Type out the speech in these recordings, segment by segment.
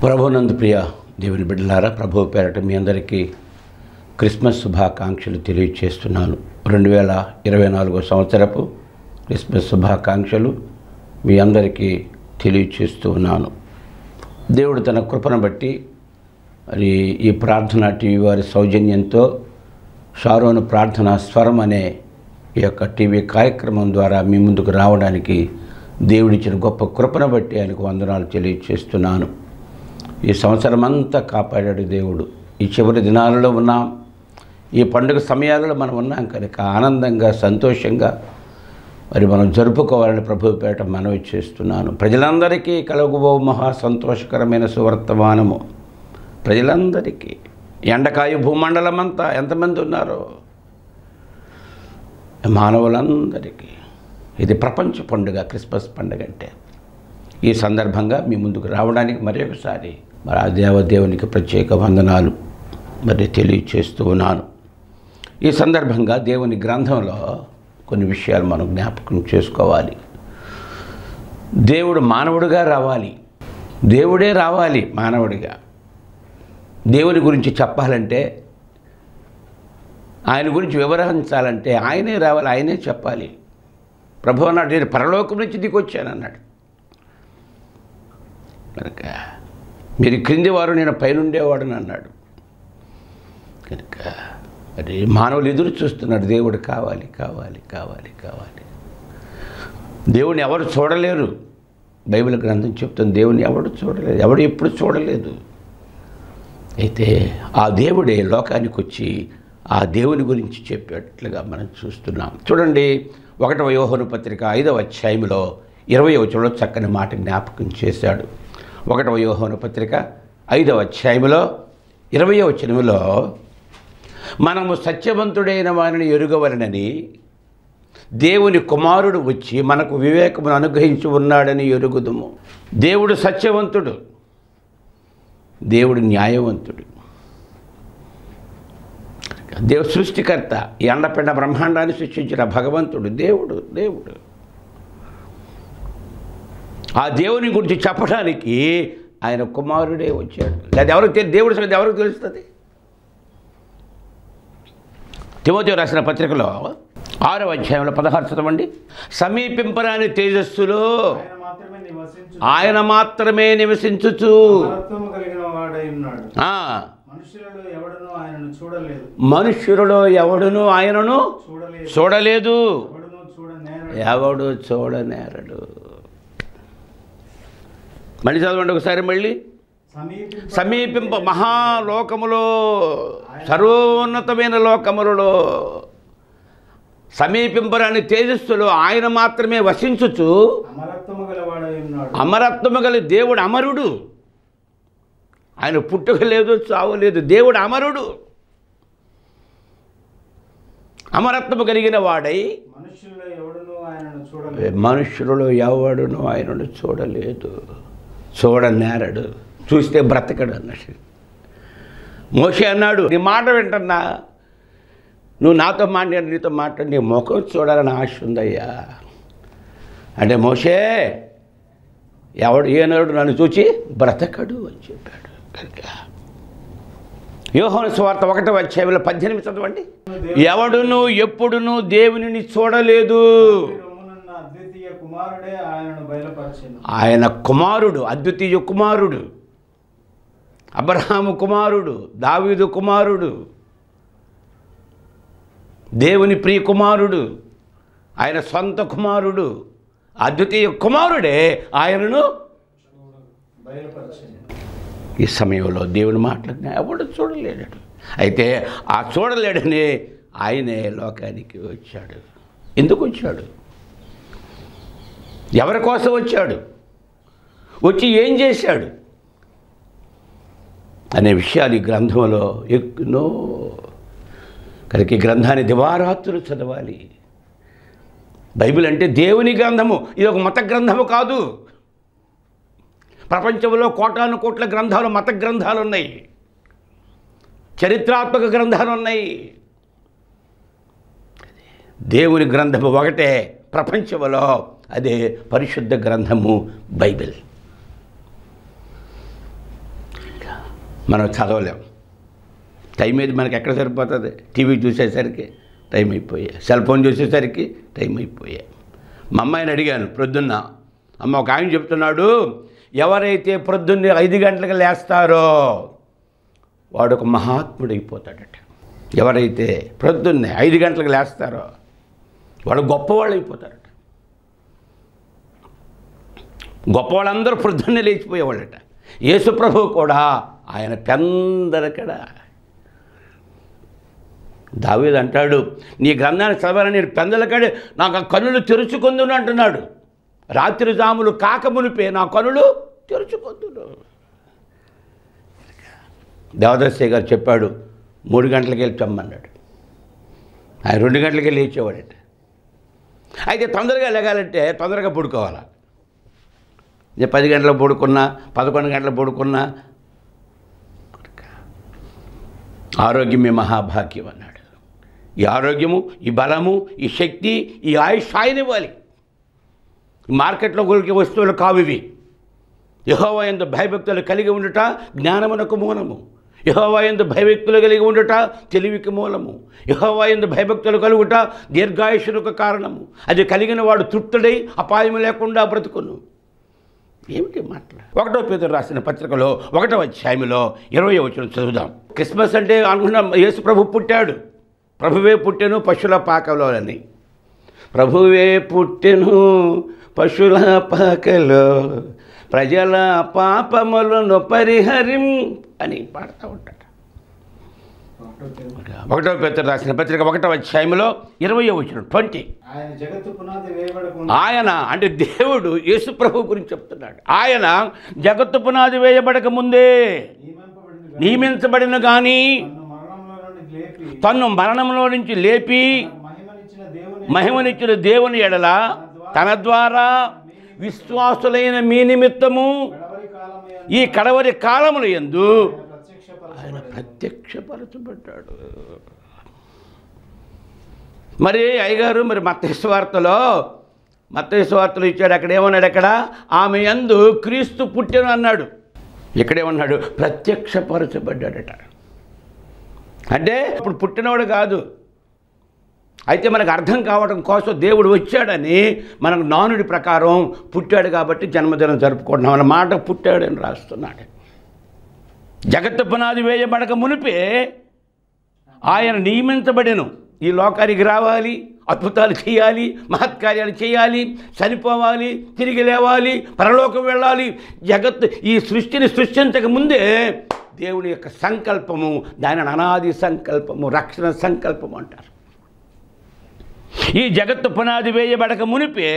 ప్రభునందు ప్రియ దేవుని బిడ్డలారా, ప్రభు పేరట మీ అందరికీ క్రిస్మస్ శుభాకాంక్షలు తెలియజేస్తున్నాను. 2024 సంవత్సరపు క్రిస్మస్ శుభాకాంక్షలు మీ అందరికీ తెలియజేస్తూ ఉన్నాను. దేవుడు తన కృపను బట్టి మరి ఈ ప్రార్థనా టీవీ వారి సౌజన్యంతో షారోను ప్రార్థనా స్వరం అనే ఈ యొక్క టీవీ కార్యక్రమం ద్వారా మీ ముందుకు రావడానికి దేవుడిచ్చిన గొప్ప కృపను బట్టి ఆయనకు వందనాలు తెలియజేస్తున్నాను. ఈ సంవత్సరం అంతా కాపాడాడు దేవుడు. ఈ చివరి దినాలలో ఉన్నాం. ఈ పండుగ సమయాలలో మనం ఉన్నాం కనుక ఆనందంగా సంతోషంగా మరి మనం జరుపుకోవాలని ప్రభు పేట మనవి చేస్తున్నాను. ప్రజలందరికీ కలుగుబో మహా సంతోషకరమైన సువర్తమానము ప్రజలందరికీ. ఎండకాయ భూమండలం అంతా ఎంతమంది ఉన్నారో మానవులందరికీ ఇది ప్రపంచ పండుగ, క్రిస్మస్ పండుగ అంటే. ఈ సందర్భంగా మీ ముందుకు రావడానికి మరొకసారి మరి ఆ దేవదేవునికి ప్రత్యేక వందనాలు మరి తెలియచేస్తూ ఉన్నాను. ఈ సందర్భంగా దేవుని గ్రంథంలో కొన్ని విషయాలు మనం జ్ఞాపకం చేసుకోవాలి. దేవుడు మానవుడిగా రావాలి, దేవుడే రావాలి మానవుడిగా. దేవుని గురించి చెప్పాలంటే, ఆయన గురించి వివరించాలంటే ఆయనే రావాలి, ఆయనే చెప్పాలి. ప్రభు అన్నాడు, నేను పరలోకం నుంచి దిగొచ్చానన్నాడు కనుక మీరు క్రింది వారు, నేను పైనుండేవాడని అన్నాడు కనుక అది మానవులు ఎదురు చూస్తున్నాడు. దేవుడు కావాలి కావాలి కావాలి కావాలి. దేవుని ఎవరు చూడలేరు. బైబిల్ గ్రంథం చెప్తుంది, దేవుని ఎవడు చూడలేదు, ఎవడు ఎప్పుడు చూడలేదు. అయితే ఆ దేవుడే లోకానికి వచ్చి ఆ దేవుని గురించి చెప్పేట్లుగా మనం చూస్తున్నాం. చూడండి, 1వ యోహాను పత్రిక 5వ అధ్యాయంలో 20వ వచనంలో చక్కని మాట జ్ఞాపకం చేశాడు. 1వ యోహాను పత్రిక 5వ అధ్యాయంలో 20వ వచనంలో, మనము సత్యవంతుడైన వారిని ఎరుగవలనని దేవుని కుమారుడు వచ్చి మనకు వివేకమును అనుగ్రహించి ఉన్నాడని ఎరుగుదుము. దేవుడు సత్యవంతుడు, దేవుడు న్యాయవంతుడు. దేవుడు సృష్టికర్త, ఈ అండపిండ బ్రహ్మాండాన్ని సృష్టించిన భగవంతుడు దేవుడు. దేవుడు ఆ దేవుని గురించి చెప్పడానికి ఆయన కుమారుడే వచ్చాడు. లేదా ఎవరికి దేవుడి సంగతి ఎవరికి తెలుస్తుంది? తిమోతికి రాసిన పత్రికలో 6వ అధ్యాయంలో 16 చదవండి. సమీపింపరాని తేజస్సులో ఆయన మాత్రమే నివసించుచు మనుష్యులలో ఎవడును ఆయనను చూడలేదు, ఎవడు చూడనేరడు. మళ్ళీ చదవండి ఒకసారి. మళ్ళీ సమీపింప మహాలోకములో, సర్వోన్నతమైన లోకములలో సమీపింపరాని తేజస్సులో ఆయన మాత్రమే వసించుచు అమరత్వము గల దేవుడు అమరుడు. ఆయన పుట్టుక లేదు, చావు లేదు. దేవుడు అమరుడు, అమరత్వము కలిగిన వాడై మనుష్యులలో ఎవడును ఆయనను చూడలేదు, చూడనేరడు. చూస్తే బ్రతకడు అన్నాడు. మోషే అన్నాడు, నీ మాట వింటున్నా, నువ్వు నాతో మాట్లాడి, నీతో మాట్లాడి, నీ ముఖం చూడాలని ఆశ ఉందయ్యా అంటే, మోషే ఎవడు ఏనాడు నన్ను చూచి బ్రతకడు అని చెప్పాడు కనుక. యోహాను సువార్త 1వ అధ్యాయంలో 18 చదవండి. ఎవడును ఎప్పుడును దేవునిని చూడలేదు, ఆయన కుమారుడు, అద్వితీయ కుమారుడు, అబ్రహాము కుమారుడు, దావీదు కుమారుడు, దేవుని ప్రియ కుమారుడు, ఆయన సొంత కుమారుడు, అద్వితీయ కుమారుడే ఆయనను ఈ సమయంలో దేవుని మాటలు ఎవడు చూడలేడు. అయితే ఆ చూడలేడని ఆయనే లోకానికి వచ్చాడు. ఎందుకు వచ్చాడు? ఎవరి కోసం వచ్చాడు? వచ్చి ఏం చేశాడు అనే విషయాలు ఈ గ్రంథంలో ఎన్నో కనుక ఈ గ్రంథాన్ని దివారాత్రులు చదవాలి. బైబిల్ అంటే దేవుని గ్రంథము, ఇది ఒక మత గ్రంథము కాదు. ప్రపంచంలో కోటాను కోట్ల గ్రంథాలు, మత గ్రంథాలు ఉన్నాయి, చరిత్రాత్మక గ్రంథాలు ఉన్నాయి. దేవుని గ్రంథము ఒకటే ప్రపంచంలో, అదే పరిశుద్ధ గ్రంథము బైబిల్. మనం చదవలేం. టైం ఏది మనకి ఎక్కడ సరిపోతుంది? టీవీ చూసేసరికి టైం అయిపోయాయి, సెల్ ఫోన్ చూసేసరికి టైం అయిపోయాయి. మా అమ్మాయిని అడిగాను ప్రొద్దున్న, అమ్మ ఒక ఆయన చెప్తున్నాడు, ఎవరైతే ప్రొద్దున్నే 5 గంటలకు లేస్తారో వాడు ఒక మహాత్ముడు అయిపోతాడట. ఎవరైతే ప్రొద్దున్నే 5 గంటలకు లేస్తారో వాడు గొప్పవాళ్ళు అయిపోతారట. గొప్పవాళ్ళందరూ ప్రొద్దున్నే లేచిపోయేవాళ్ళట. యేసుప్రభువు కూడా ఆయన పెందరకడ. దావీదు అంటాడు, నీ గ్రంథాన్ని చదవాలని నేను పెందలకడే నాకు ఆ కన్నులు తెరుచుకుందును అంటున్నాడు. రాత్రి జాములు కాకమునిపే నా కన్నులు తెరుచుకుందును. దేవదాసయ్య గారు చెప్పాడు, 3 గంటలకి వెళ్ళి చమ్మన్నాడు. ఆయన 2 గంటలకి లేచేవాడట. అయితే తొందరగా లేగాలంటే తొందరగా పడుకోవాలి. నేను 10 గంటలకు పడుకున్నా, 11 గంటలకు పడుకున్నా ఆరోగ్యమే మహాభాగ్యం అన్నాడు. ఈ ఆరోగ్యము, ఈ బలము, ఈ శక్తి, ఈ ఆయుష్ ఆయనివ్వాలి. మార్కెట్లో కొలికే వస్తువులు కావు ఇవి. యెహోవా యందు భయభక్తులు కలిగి ఉండుట జ్ఞానమునకు మూలము. యెహోవా యందు భయభక్తులు కలిగి ఉండుట తెలివికి మూలము. యెహోవా యందు భయభక్తులు కలుగుట దీర్ఘాయుషునకు కారణము. అది కలిగిన వాడు తృప్తుడై అపాయం లేకుండా బ్రతుకును. ఏమిటి మాటలు? 1 పేతురు రాసిన పత్రికలో 1వ అధ్యాయంలో 20వ వచనం చదువుదాం. క్రిస్మస్ అంటే అనుకున్న యేసు ప్రభు పుట్టాడు. ప్రభువే పుట్టెను పశువుల పాకలో అని. ప్రభువే పుట్టెను పశువుల పాకలో ప్రజల పాపములను పరిహరిం అని పాడుతూ ఉంటాడు. 1వ పేతురు రాసిన పత్రిక 1వ అధ్యాయంలో 20వ వచనం 20. ఆయన అంటే దేవుడు యేసు ప్రభు గురించి చెప్తున్నాడు. ఆయన జగత్తు పునాది వేయబడక ముందే నియమించబడిన కానీ తన్ను మరణంలో నుంచి లేపి మహిమనిచ్చిన దేవుని ఎడల తన ద్వారా విశ్వాసులైన మీ నిమిత్తము ఈ కడవరి కాలముల యందు ఆయన ప్రత్యక్షపరచబడ్డాడు. మరి అయ్యగారు మరి మత్తయి సువార్తలో ఇచ్చాడు. అక్కడ ఏమన్నాడు? అక్కడ ఆమె యందు క్రీస్తు పుట్టెను అన్నాడు. ఇక్కడేమన్నాడు? ప్రత్యక్షపరచబడ్డాడట. అంటే ఇప్పుడు పుట్టినవాడు కాదు. అయితే మనకు అర్థం కావడం కోసం దేవుడు వచ్చాడని మనకు నానుడి ప్రకారం పుట్టాడు కాబట్టి జన్మదినం జరుపుకుంటున్నాం అన్నమాట. పుట్టాడని రాస్తున్నాడు. జగత్తు పునాది వేయబడక మునిపే ఆయన నియమించబడెను. ఈ లోకానికి రావాలి, అద్భుతాలు చేయాలి, మహత్కార్యాలు చేయాలి, చనిపోవాలి, తిరిగి లేవాలి, పరలోకం వెళ్ళాలి. జగత్తు ఈ సృష్టిని సృష్టించక ముందే దేవుని యొక్క సంకల్పము, దానిని అనాది సంకల్పము, రక్షణ సంకల్పము అంటారు. ఈ జగత్తు పునాది వేయబడక మునిపే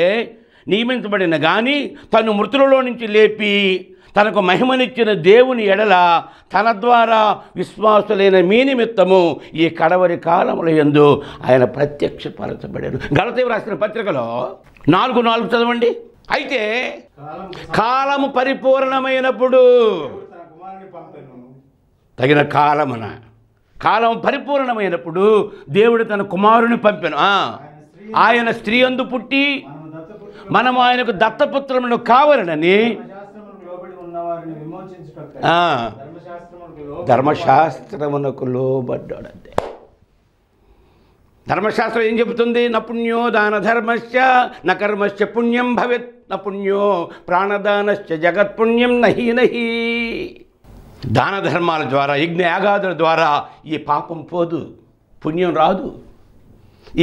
నియమించబడిన కానీ తను మృతులలో నుంచి లేపి తనకు మహిమనిచ్చిన దేవుని ఎడల తన ద్వారా విశ్వాసులైన మీ నిమిత్తము ఈ కడవరి కాలముల యందు ఆయన ప్రత్యక్షపరచబడాడు. గలతీయులకు రాసిన పత్రికలో 4:4 చదవండి. అయితే కాలము పరిపూర్ణమైనప్పుడు తగిన కాలమున కాలం పరిపూర్ణమైనప్పుడు దేవుడు తన కుమారుని పంపెను. ఆయన స్త్రీ యందు పుట్టి మనము ఆయనకు దత్తపుత్రమును కావాలనని ధర్మశాస్త్రమునకు లోబడ్డాడంతే. ధర్మశాస్త్రం ఏం చెబుతుంది? నపుణ్యో దాన ధర్మశ్చ నకర్మశ్చ పుణ్యం భవేత్ నపుణ్యో ప్రాణదానశ్చ జగత్పుణ్యం నహి నహి. దాన ధర్మాల ద్వారా, యజ్ఞ యాగాదుల ద్వారా ఈ పాపం పోదు, పుణ్యం రాదు.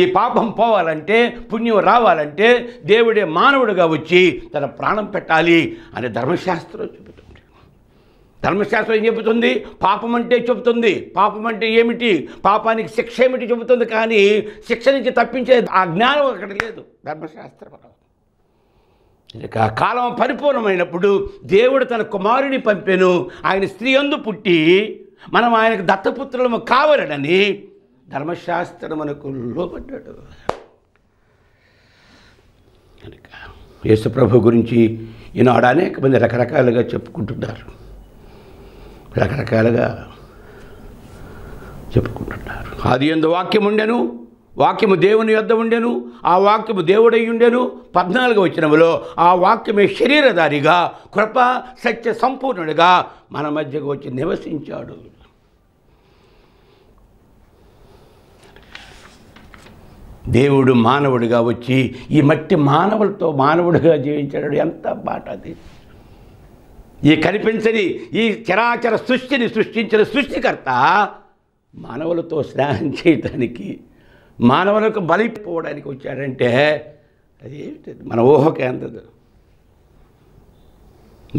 ఈ పాపం పోవాలంటే, పుణ్యం రావాలంటే దేవుడే మానవుడిగా వచ్చి తన ప్రాణం పెట్టాలి అని ధర్మశాస్త్రం చెబుతుంది. ధర్మశాస్త్రం ఏం చెబుతుంది? పాపం అంటే చెబుతుంది. పాపం అంటే ఏమిటి, పాపానికి శిక్ష ఏమిటి చెబుతుంది. కానీ శిక్ష నుంచి తప్పించే ఆ జ్ఞానం అక్కడ లేదు ధర్మశాస్త్రంలో. ఇక కాలం పరిపూర్ణమైనప్పుడు దేవుడు తన కుమారుని పంపెను. ఆయన స్త్రీ యందు పుట్టి మనం ఆయనకు దత్తపుత్రులము కావాలనని ధర్మశాస్త్రమునకు లోబడ్డాడు. కనుక యేసు ప్రభు గురించి ఈనాడు అనేక మంది రకరకాలుగా చెప్పుకుంటున్నారు. ఆది యందు వాక్యం ఉండెను, వాక్యము దేవుని యొద్ద ఉండెను, ఆ వాక్యము దేవుడై ఉండెను. 14వ వచనములో ఆ వాక్యమే శరీరధారిగా కృప సత్య సంపూర్ణుడిగా మన మధ్యకు వచ్చి నివసించాడు. దేవుడు మానవుడిగా వచ్చి ఈ మట్టి మానవులతో మానవుడిగా జీవించాడు. ఎంత మాట అది! ఈ కనిపించని ఈ చరాచర సృష్టిని సృష్టించిన సృష్టికర్త మానవులతో స్నేహం చేయటానికి, మానవులకు బలిపోవడానికి వచ్చాడంటే అది ఏమిటి? మన ఊహకే అందదు.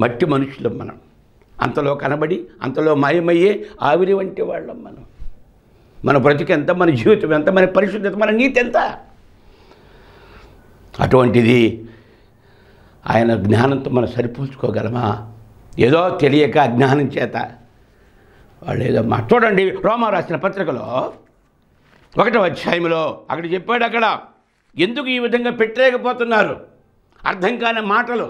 మట్టి మనుషులం మనం, అంతలో కనబడి అంతలో మాయమయ్యే ఆవిరి వంటి వాళ్ళం మనం. మన బ్రతికి ఎంత, మన జీవితం ఎంత, మన పరిశుద్ధత, మన నీతి ఎంత. అటువంటిది ఆయన జ్ఞానంతో మనం సరిపోల్చుకోగలమా? ఏదో తెలియక అజ్ఞానం చేత వాళ్ళు ఏదో చూడండి, రోమా రాసిన పత్రికలో 1వ అధ్యాయంలో అక్కడ చెప్పాడు, అక్కడ ఎందుకు ఈ విధంగా పెట్టలేకపోతున్నారు, అర్థం కాని మాటలు,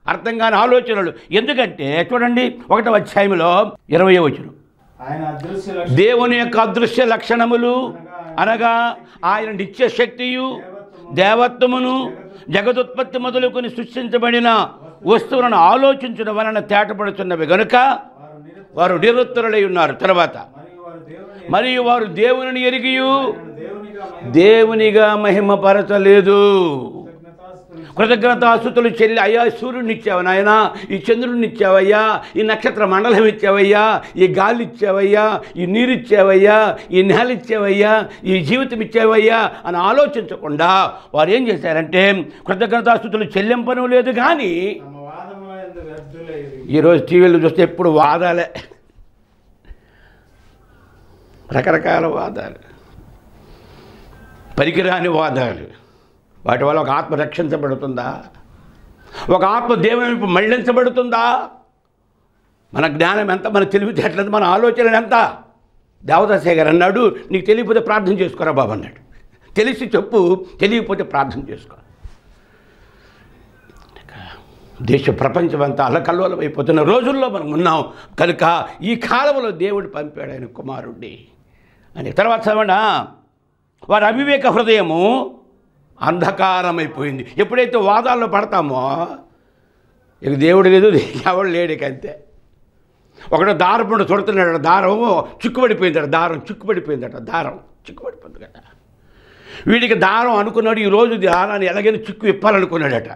అర్థం కాని ఆలోచనలు. ఎందుకంటే చూడండి 1వ అధ్యాయంలో 20వ వచనం, దేవుని యొక్క అదృశ్య లక్షణములు అనగా ఆయన నిత్య శక్తియు దేవత్వమును జగదుత్పత్తి మొదలుకొని సృష్టించబడిన వస్తువులను ఆలోచించడం వలన తేటపడుతున్నవి గనుక వారు నిరుత్తరులై ఉన్నారు. తర్వాత మరియు వారు దేవుని ఎరిగియు దేవునిగా మహిమపరచలేదు. కృతజ్ఞతాస్తుతులు చెల్లి, అయ్యా సూర్యుడిని ఇచ్చావు నాయనా, ఈ చంద్రుడిని ఇచ్చావయ్యా, ఈ నక్షత్ర మండలం ఇచ్చావయ్యా, ఈ గాలి ఇచ్చావయ్యా, ఈ నీరు ఇచ్చావయ్యా, ఈ నేల ఇచ్చావయ్యా, ఈ జీవితం ఇచ్చావయ్యా అని ఆలోచించకుండా వారు ఏం చేశారంటే కృతజ్ఞతాస్తుతులు చెల్లింపను లేదు. కానీ ఈరోజు టీవీలో చూస్తే ఎప్పుడు వాదాలే, రకరకాల వాదాలు, పనికిరాని వాదాలు. వాటి వల్ల ఒక ఆత్మ రక్షించబడుతుందా? ఒక ఆత్మ దేవుని వైపు మళ్లించబడుతుందా? మన జ్ఞానం ఎంత, మన తెలివితేటలు ఎంత, మన ఆలోచన ఎంత? దేవదాసయ్య గారు అన్నాడు, నీకు తెలియకపోతే ప్రార్థన చేసుకోరా బాబు అన్నాడు. తెలిసి చెప్పు, తెలియకపోతే ప్రార్థన చేసుకో. దేశ ప్రపంచం అంతా అల్లకల్లోలం అయిపోతున్న రోజుల్లో మనం ఉన్నాం కనుక ఈ కాలంలో దేవుడు పంపాడు ఆయన కుమారుడిని అని. తర్వాత చదవండి, వారి అవివేక హృదయము అంధకారమైపోయింది. ఎప్పుడైతే వాదాల్లో పడతామో ఇక దేవుడు లేదు, ఎవడు లేడు, ఇక అంతే. ఒకటో దారపుండు చుడుతున్నాడు, దారం చిక్కుపడిపోయిందట, దారం చిక్కుపడిపోయింది కదా. వీడికి దారం అనుకున్నాడు, ఈరోజు దారాన్ని ఎలాగైనా చిక్కు ఇప్పాలనుకున్నాడట.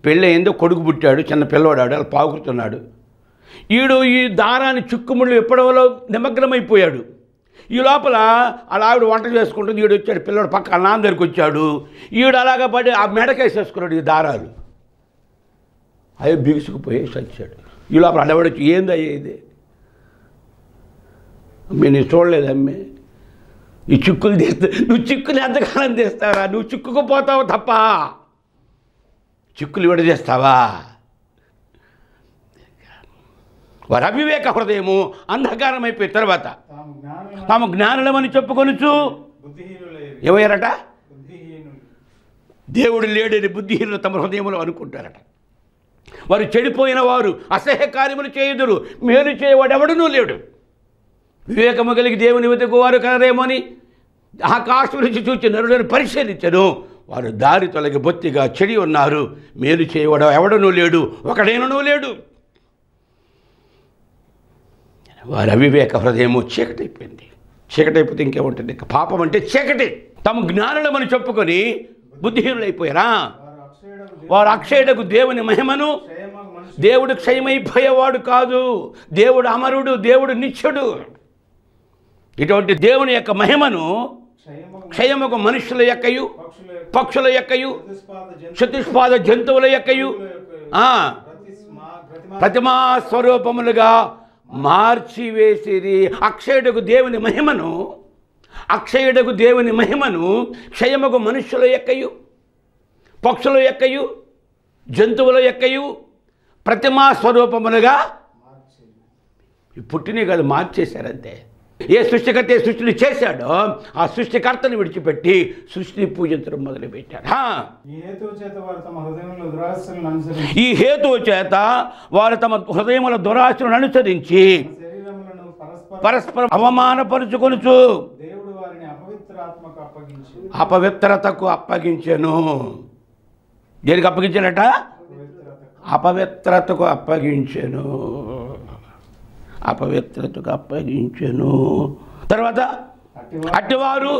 పెళ్ళి అయిందో, కొడుకు పుట్టాడు, చిన్న పిల్లవాడాడు, అలా పాకుతున్నాడు. ఈడు ఈ దారాన్ని చిక్కుముళ్ళు ఇప్పడంలో నిమగ్నమైపోయాడు. ఈ లోపల అలా ఆవిడ వంట చేసుకుంటుంది, ఈడు వచ్చాడు, పిల్లవాడు పక్క అన్నం దగ్గరికి వచ్చాడు. ఈడు అలాగా పడి ఆ మెడకేసేసుకున్నాడు ఈ దారాలు. అవి బిగుసుకుపోయి చచ్చాడు. ఈ లోపల అడవాడొచ్చి, ఏందయ్యా ఇది, అమ్మే నేను చూడలేదు అమ్మే, ఈ చిక్కులు తీస్తా, నువ్వు చిక్కుని ఎంతకాలం తీస్తావా, నువ్వు చిక్కుకుపోతావు తప్ప చిక్కులు విడదీస్తావా? వారి అవివేక హృదయము అంధకారం అయిపోయిన తర్వాత తాము జ్ఞానులమని చెప్పుకొనుచు ఏమయ్యారట? దేవుడు లేడని బుద్ధిహీనులు తమ హృదయంలో అనుకుంటారట. వారు చెడిపోయిన వారు అసహ్య కార్యములు చేయుదురు, మేలు చేయవాడు ఎవడునూ లేడు. వివేకము కలిగి దేవుని వెతుకు వారు కలరేమో అని ఆకాశం నుంచి చూచి నరులను పరిశీలించను. వారు దారి తొలగి బొత్తిగా చెడి ఉన్నారు, మేలు చేయవాడు ఎవడనూ లేడు, ఒకడైననూ లేడు. వారి అవివేక హృదయము చీకటైపోయింది. చీకటైపోతే ఇంకేముంటుంది? పాపం అంటే చీకటి. తమ జ్ఞానులమని చెప్పుకొని బుద్ధిహీనులైపోయారా? వారు అక్షయుడకు దేవుని మహిమను, దేవుడు క్షయమైపోయేవాడు కాదు, దేవుడు అమరుడు, దేవుడు నిత్యుడు. ఇటువంటి దేవుని యొక్క మహిమను క్షయముకు మనుషుల యొక్కయు, పక్షుల యొక్కయు, చతుష్పాద జంతువుల యొక్కయు ప్రతిమా స్వరూపములుగా మార్చివేసిరి. అక్షయుడకు దేవుని మహిమను, అక్షయుడకు దేవుని మహిమను క్షయముకు మనుష్యుల యొక్కయు, పక్షుల యొక్కయు, జంతువుల యొక్కయు ప్రతిమా స్వరూపములుగా పుట్టినే కాదు మార్చేశారంతే. ఏ సృష్టికర్త ఏ సృష్టిని చేశాడో ఆ సృష్టికర్తను విడిచిపెట్టి సృష్టిని పూజించడం మొదలుపెట్టాడు. ఈ హేతువు చేత వారు తమ హృదయముల దురాశలను అనుసరించి పరస్పరం అవమానపరుచుకొనుచు అపవిత్రతకు అప్పగించెను. దేనికి అప్పగించానట? అపవిత్రతకు అప్పగించెను. అపవిత్రతకు అప్పగించెను. తర్వాత అట్టివారు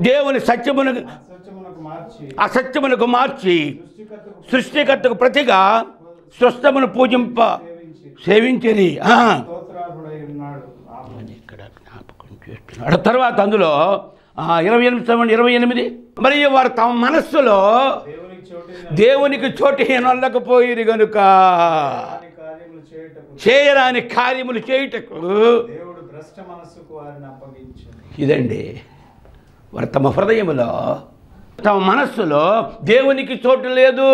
దేవుని అసత్యమునకు మార్చి సృష్టికర్తకు ప్రతిగా స్వస్థమును పూజింప సేవించిరి. ఇక్కడ జ్ఞాపకం చేస్తున్నాడు. తర్వాత అందులో 28 మరియు వారు తమ మనస్సులో దేవునికి చోటు అనలేకపోయిరి గనుక చేయరాని కార్యములు చేయుటకు ఇదండి. వారు తమ హృదయములో తమ మనస్సులో దేవునికి చోటు లేదు,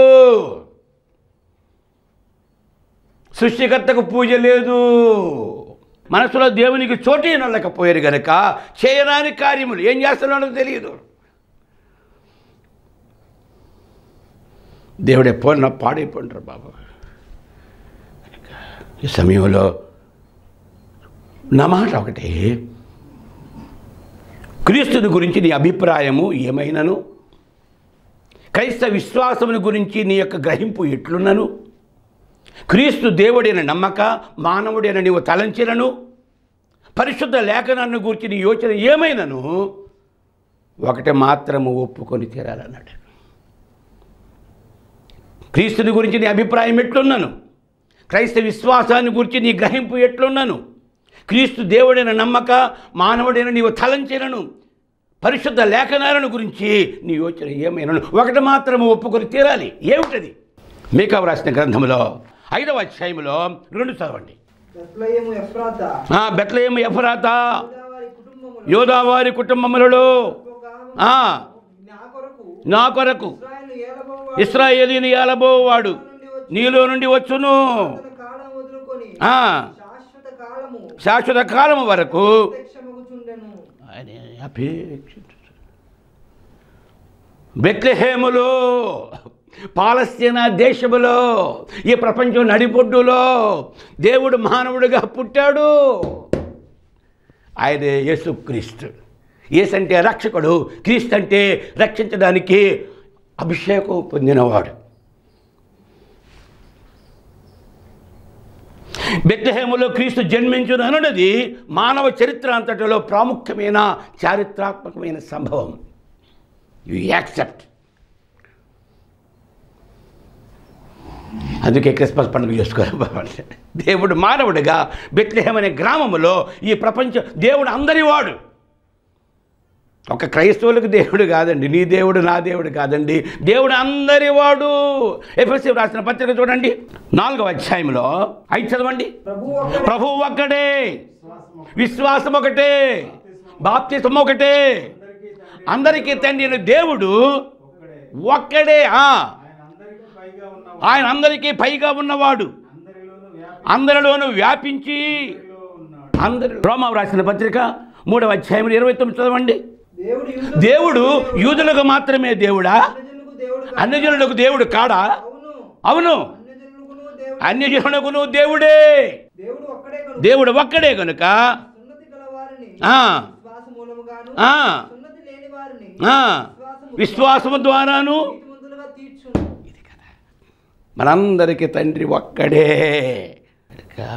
సృష్టికర్తకు పూజ లేదు, మనసులో దేవునికి చోటు అనలేకపోయారు కనుక చేయరాని కార్యములు ఏం చేస్తున్నాడో తెలియదు. దేవుడే పోన్న పాడైపోంటారు బాబు. ఈ సమయంలో నా మాట ఒకటి, క్రీస్తుని గురించి నీ అభిప్రాయము ఏమైనను, క్రైస్తవ విశ్వాసముని గురించి నీ యొక్క గ్రహింపు ఎట్లున్నను, క్రీస్తు దేవుడైన నమ్మక మానవుడైన నీవు తలంచినను, పరిశుద్ధ లేఖనాన్ని గురించి నీ యోచన ఏమైనను ఒకటి మాత్రము ఒప్పుకొని తీరాలన్నాడు. క్రీస్తుని గురించి నీ అభిప్రాయం ఎట్లున్నాను, క్రైస్తవ విశ్వాసాన్ని గురించి నీ గ్రహింపు ఎట్లున్నాను, క్రీస్తు దేవుడైన నమ్మక మానవుడైన నీవు తలంచినను, పరిశుద్ధ లేఖనాలను గురించి నీ యోచన ఏమైనను ఒకటి మాత్రము ఒప్పుకొని తీరాలి. ఏమిటది? మీకా రాసిన గ్రంథంలో 5వ అధ్యాయంలో 2 చదవండి. బెత్లెహేము ఎఫ్రాతా యోదావారి కుటుంబములలో నా కొరకు ఇశ్రాయేలీని ఏలబోవాడు నీలో నుండి వచ్చును, శాశ్వత కాలము వరకు బెత్లెహేములో, పాలస్తీనా దేశములో, ఈ ప్రపంచం నడిబొడ్డులో దేవుడు మానవుడిగా పుట్టాడు. ఆయనే యేసుక్రీస్తు. యేసు అంటే రక్షకుడు, క్రీస్తు అంటే రక్షించడానికి అభిషేకం పొందినవాడు. బెత్లెహేములో క్రీస్తు జన్మించును అన్నది మానవ చరిత్ర అంతటిలో ప్రాముఖ్యమైన చారిత్రాత్మకమైన సంభవం. You accept. అందుకే క్రిస్మస్ పండుగ చేసుకోవాలి. దేవుడు మానవుడిగా బెత్లెహేం అనే గ్రామంలో ఈ ప్రపంచం దేవుడు అందరి వాడు. ఒక క్రైస్తవులకు దేవుడు కాదండి, నీ దేవుడు నా దేవుడు కాదండి, దేవుడు అందరి వాడు. ఎఫెసీ రాసిన పత్రిక చూడండి 4వ అధ్యాయంలో 5 చదవండి. ప్రభువు ఒక్కడే, విశ్వాసం ఒకటే, బాప్తిసం ఒకటే, అందరికీ తండ్రి దేవుడు ఒక్కడే. ఆయన అందరికీ పైగా ఉన్నవాడు, అందరిలోనూ వ్యాపించి అందరి. రోమా రాసిన పత్రిక 3వ అధ్యాయం 29 చదవండి. దేవుడు యూదులకు మాత్రమే దేవుడా? అన్యజనులకు దేవుడు కాడా? అవును, అన్యజనులకు దేవుడే. దేవుడు ఒక్కడే కనుక విశ్వాసము ద్వారాను మనందరికీ తండ్రి ఒక్కడే.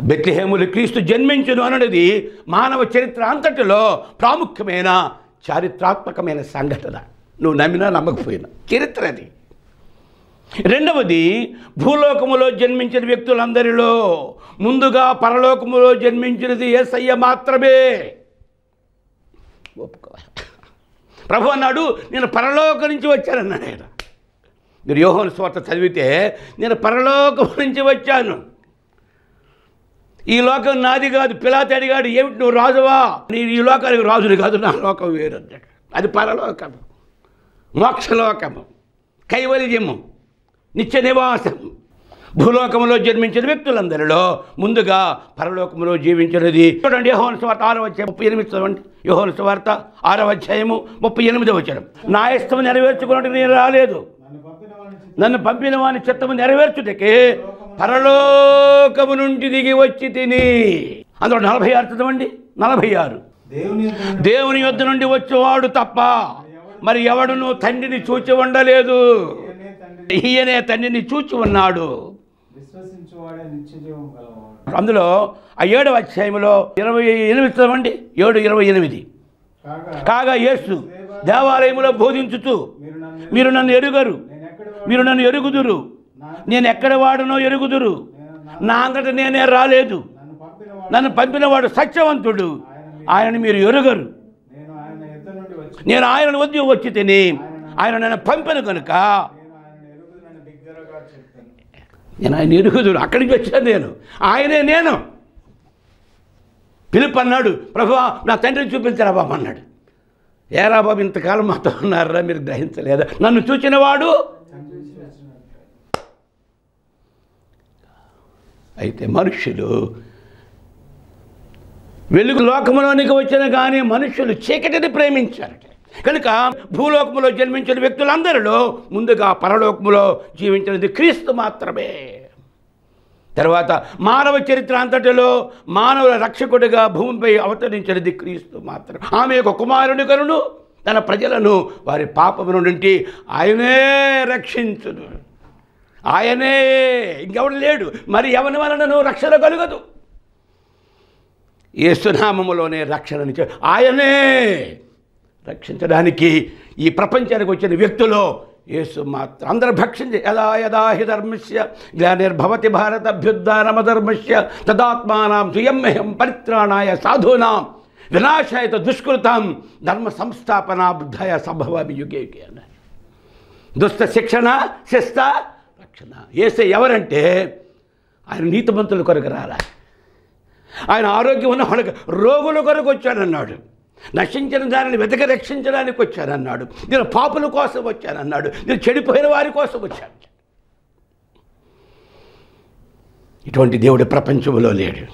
బెత్లెహేములో క్రీస్తు జన్మించును అన్నది మానవ చరిత్ర అంతటిలో ప్రాముఖ్యమైన చారిత్రాత్మకమైన సంఘటన. నువ్వు నమ్మినా నమ్మకపోయినా చరిత్ర అది. రెండవది, భూలోకములో జన్మించిన వ్యక్తులందరిలో ముందుగా పరలోకములో జన్మించినది యేసయ్య మాత్రమే. ఒప్పుకోవాలి. ప్రభు అన్నాడు, నేను పరలోకం నుంచి వచ్చానన్నాడు ఆయన. మీరు యోహాను సువార్త చదివితే నేను పరలోకం నుంచి వచ్చాను, ఈ లోకం నాది కాదు. పిలాతు అడిగాడు, ఏమిటి నువ్వు రాజువా? నేను ఈ లోకానికి రాజుని కాదు, నా లోకం వేరు అన్నాడు. అది పరలోకము, మోక్షలోకము, కైవల్యము, నిత్య నివాసం. భూలోకంలో జన్మించిన వ్యక్తులందరిలో ముందుగా పరలోకంలో జీవించినది. చూడండి యోహాను సువార్త 6వ అధ్యాయం 38 చదవండి. యోహాను సువార్త 6వ అధ్యాయము 38వ వచనం. నా ఇష్టము నెరవేర్చుకున్నట్టు నేను రాలేదు, నన్ను పంపిన వాని చిత్తము నెరవేర్చుటకే పరలోకము నుండి దిగి వచ్చి తిని. అందులో 46 చదవండి. 46. దేవుని యొద్ద నుండి వచ్చేవాడు తప్ప మరి ఎవడును తండ్రిని చూచి ఉండలేదు, ఈయనే తండ్రిని చూచి ఉన్నాడు. అందులో ఆ 7వ అధ్యాయంలో 28 చదవండి. 7:28. కాగా యేసు దేవాలయంలో బోధించుతూ, మీరు నన్ను ఎరుగరు, మీరు నన్ను ఎరుగుదురు, నేను ఎక్కడ వాడునో ఎరుగుదురు, నా అంతట నేనే రాలేదు, నన్ను పంపినవాడు సత్యవంతుడు, ఆయనను మీరు ఎరుగరు, నేను ఆయన వద్ద వచ్చి తిని ఆయన నన్ను పంపిన కనుక నేను ఆయన ఎరుగుదురు. అక్కడి నుంచి వచ్చాను నేను, ఆయనే నేను. పిలుపు అన్నాడు, ప్రభువా నా తండ్రిని చూపించరా బాబు అన్నాడు. ఏరా బాబు ఇంతకాలం మాతో ఉన్నారా, మీరు గ్రహించలేదా? నన్ను చూచిన వాడు. అయితే మనుష్యులు వెలుగు లోకములోనికి వచ్చిన కానీ మనుష్యులు చీకటిని ప్రేమించారట. కనుక భూలోకములో జన్మించిన వ్యక్తులందరిలో ముందుగా పరలోకములో జీవించినది క్రీస్తు మాత్రమే. తర్వాత మానవ చరిత్ర అంతటిలో మానవుల రక్షకుడిగా భూమిపై అవతరించినది క్రీస్తు మాత్రం. ఆమె యొక్క కుమారుని కరును తన ప్రజలను వారి పాపము నుండి ఆయనే రక్షించును. ఆయనే, ఇంకెవడు లేడు. మరి ఎవరి వలనను రక్షణ కలుగదు. యేసునామములోనే రక్షణని ఆయనే రక్షించడానికి ఈ ప్రపంచానికి వచ్చిన వ్యక్తులో యేసు మాత్రం. అందరూ భక్షించి యదా యదా హి ధర్మస్య గ్లానిర్భవతి భారతభ్యుద్ధానమధర్మస్య తదాత్మానాం స్వయంహం పరిత్రాణాయ సాధూనాం వినాశాయ దుష్కృతం ధర్మ సంస్థాపనా బుద్ధాయ సంభవామి యుగే యుగే అన్నారు. దుష్ట శిక్షణ, శిస్త, రక్షణ. యేసు ఎవరంటే ఆయన నీతిమంతుల కొరకు రాలా, ఆయన ఆరోగ్యం ఉన్న వాళ్ళకి రోగుల కొరకు వచ్చాడన్నాడు. నశించిన దానిని వెతక రక్షించడానికి వచ్చానన్నాడు. నేను పాపుల కోసం వచ్చానన్నాడు. నేను చెడిపోయిన వారి కోసం వచ్చాను. ఇటువంటి దేవుడు ప్రపంచంలో లేడు.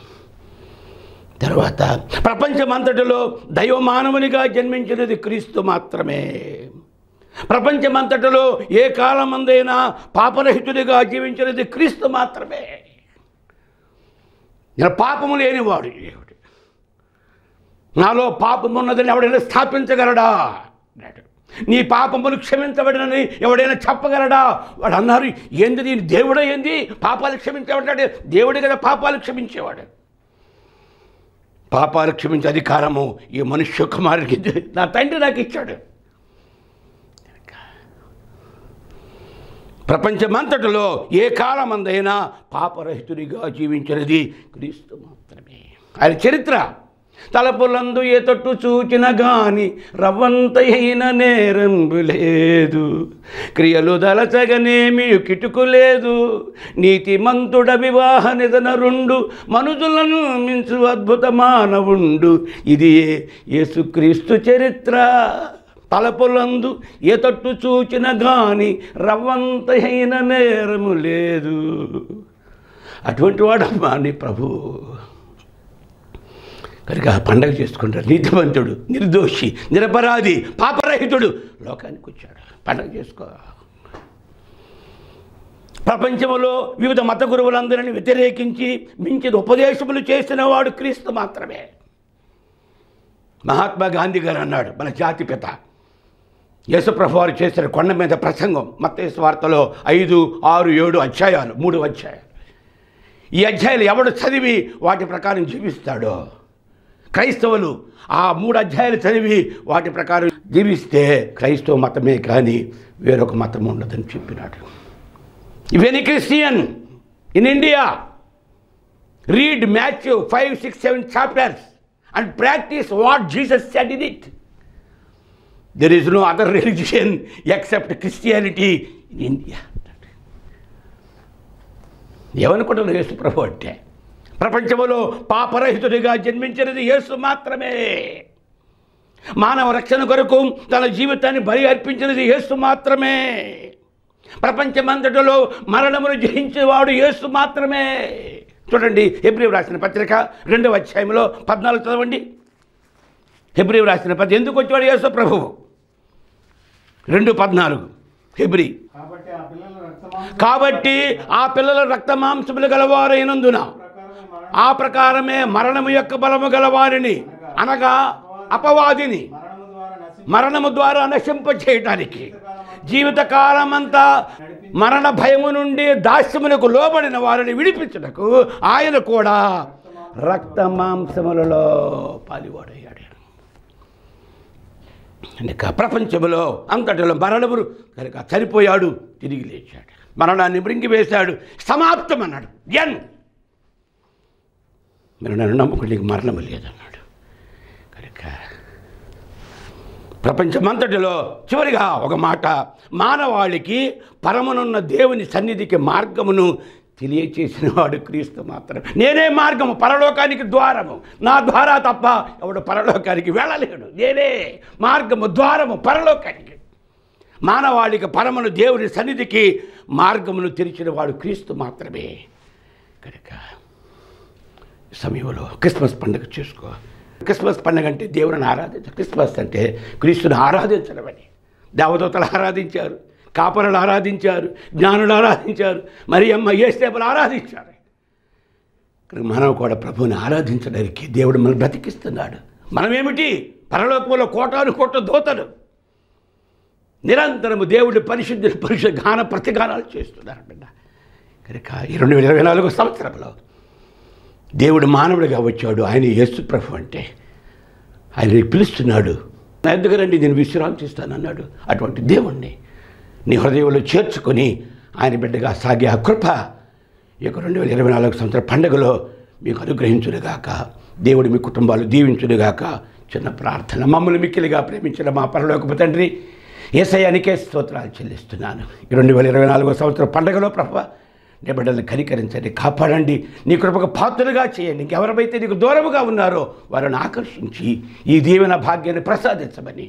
తర్వాత ప్రపంచమంతటిలో దైవమానవునిగా జన్మించినది క్రీస్తు మాత్రమే. ప్రపంచమంతటిలో ఏ కాలమందైనా పాపరహితుడిగా జీవించినది క్రీస్తు మాత్రమే. నేను పాపము లేనివాడు దేవుడు, నాలో పాపం ఉన్నదని ఎవడైనా స్థాపించగలడా అన్నాడు. నీ పాపములు క్షమించబడినని ఎవడైనా చెప్పగలడా? వాడు అన్నారు, ఏంది నేను దేవుడే, ఏంది పాపాలు క్షమించేవాడు? దేవుడే కదా పాపాలు క్షమించేవాడు. పాపాలు క్షమించే అధికారము ఈ మనుష్య కుమారుడికి నా తండ్రి నాకు ఇచ్చాడు. ప్రపంచమంతటిలో ఏ కాలమందైనా పాపరహితుడిగా జీవించినది క్రీస్తు మాత్రమే. ఆయన చరిత్ర తలపులందు ఏ తట్టు చూచిన గాని రవ్వంతైన నేరంబు లేదు, క్రియలు దలచగనేమి కిటుకు లేదు, నీతిమంతుడ వివాహ నిధనరుండు, మనుజులను మించు అద్భుత మానవుండు, ఇది యేసుక్రీస్తు చరిత్ర. తలపులందు ఏ తట్టు చూచిన గాని రవ్వంతైన నేరము లేదు. అటువంటి వాడమ్మా నీ ప్రభు. కనుక పండగ చేసుకుంటారు. నీతివంతుడు, నిర్దోషి, నిరపరాధి, పాపరహితుడు లోకానికి వచ్చాడు. పండగ చేసుకో. ప్రపంచంలో వివిధ మత గురువులందరినీ వ్యతిరేకించి మించిన ఉపదేశములు చేసిన వాడు క్రీస్తు మాత్రమే. మహాత్మా గాంధీ గారు అన్నాడు, మన జాతిపిత. యేసుప్రభు వారు చేసిన కొండ మీద ప్రసంగం మత్తయి సువార్తలో 5, 6, 7 అధ్యాయాలు, 3 అధ్యాయాలు. ఈ అధ్యాయాలు ఎవడు చదివి వాటి ప్రకారం జీవిస్తాడో, క్రైస్తవులు ఆ 3 అధ్యాయాలు చదివి వాటి ప్రకారం జీవిస్తే క్రైస్తవ మతమే కానీ వేరొక మతం ఉండదని చెప్పినాడు. If any Christian in India read Matthew 5, 6, 7 chapters and practice what Jesus said in it. There is no other religion except Christianity in India. ఏమనుకుంటున్నావు యేసు ప్రభు అంటే? ప్రపంచంలో పాపరహితుడిగా జన్మించినది యేసు మాత్రమే. మానవ రక్షణ కొరకు తన జీవితాన్ని బలి అర్పించినది యేసు మాత్రమే. ప్రపంచమంతటిలో మరణమును జయించేవాడు యేసు మాత్రమే. చూడండి, హెబ్రీ రాసిన పత్రిక 2వ అధ్యాయంలో 14 చదవండి. హెబ్రీ రాసిన పత్రిక ఎందుకు వచ్చాడు యేసు ప్రభువు? 2:14 హెబ్రీ. కాబట్టి ఆ పిల్లల రక్త మాంసములు గలవారైనందున ఆ ప్రకారమే మరణము యొక్క బలము గలవారిని, అనగా అపవాదిని మరణము ద్వారా నశింపచేయటానికి, జీవితకాలం అంతా మరణ భయము నుండి దాస్యమునకు లోబడిన వారిని విడిపించుటకు ఆయన కూడా రక్త మాంసములలో పాలివాడయ్యాడు. కనుక ప్రపంచంలో అంతటిలో మరణములు కనుక చనిపోయాడు, తిరిగి లేచాడు, మరణాన్ని మృంగివేశాడు, సమాప్తం అన్నాడు. మీరు నన్ను నమ్ముకుని నీకు మరణము లేదన్నాడు. కనుక ప్రపంచమంతటిలో చివరిగా ఒక మాట, మానవాళికి పరమనున్న దేవుని సన్నిధికి మార్గమును తెలియచేసిన వాడు క్రీస్తు మాత్రం. నేనే మార్గము, పరలోకానికి ద్వారము, నా ద్వారా తప్ప ఎవడు పరలోకానికి వెళ్ళలేడు. నేనే మార్గము, ద్వారము పరలోకానికి. మానవాళికి పరమను దేవుని సన్నిధికి మార్గమును తెరిచిన వాడు క్రీస్తు మాత్రమే. కనుక సమయంలో క్రిస్మస్ పండుగ చేసుకో. క్రిస్మస్ పండుగ అంటే దేవుని ఆరాధించాలి. క్రిస్మస్ అంటే క్రీస్తుని ఆరాధించడం అని. దేవదూతలు ఆరాధించారు, కాపరులు ఆరాధించారు, జ్ఞానులు ఆరాధించారు, మరియమ్మ యేసేపులు ఆరాధించారు. మనం కూడా ప్రభువుని ఆరాధించడానికి దేవుడు మనం బ్రతికిస్తున్నాడు. మనమేమిటి? పరలోకంలో కోటాను కోట్ల దూతలు నిరంతరము దేవుడి పరిశుద్ధ గాన ప్రతిగానాలు చేస్తున్నారు బిడ్డ. కనుక 2024 సంవత్సరంలో దేవుడు మానవుడిగా వచ్చాడు. ఆయన యేసు ప్రభు అంటే ఆయన పిలుస్తున్నాడు. నా ఎందుకనండి నేను విశ్రాంతి ఇస్తానన్నాడు. అటువంటి దేవుణ్ణి నీ హృదయంలో చేర్చుకొని ఆయన బిడ్డగా సాగే ఆ కృప ఈ యొక్క 2024 సంవత్సర పండుగలో మీకు అనుగ్రహించునుగాక. దేవుడు మీ కుటుంబాలు దీవించునుగాక. చిన్న ప్రార్థన. మమ్మల్ని మిక్కిలిగా ప్రేమించిన మా పరలోకపు తండ్రి, యేసయ్యానికే స్తోత్రాలు చెల్లిస్తున్నాను. ఈ 2024 సంవత్సర పండుగలో ప్రభువా నీ బిడ్డలను కనికరించండి, కాపాడండి, నీ కృపకు పాత్రలుగా చేయండి. ఇంకెవరైతే నీకు దూరముగా ఉన్నారో వారిని ఆకర్షించి ఈ దీవెన భాగ్యాన్ని ప్రసాదించమని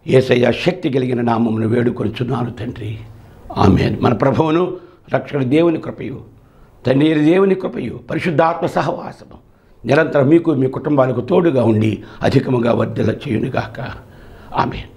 యేసయ్య శక్తి కలిగిన నామమును వేడుకొనుచున్నాను తండ్రి. ఆమేన్. మన ప్రభువును రక్షణ దేవుని కృపయు, తండ్రి దేవుని కృపయు, పరిశుద్ధాత్మ సహవాసము నిరంతరం మీకు మీ కుటుంబాలకు తోడుగా ఉండి అధికముగా వర్ధల చేయునుగాక. ఆమేన్.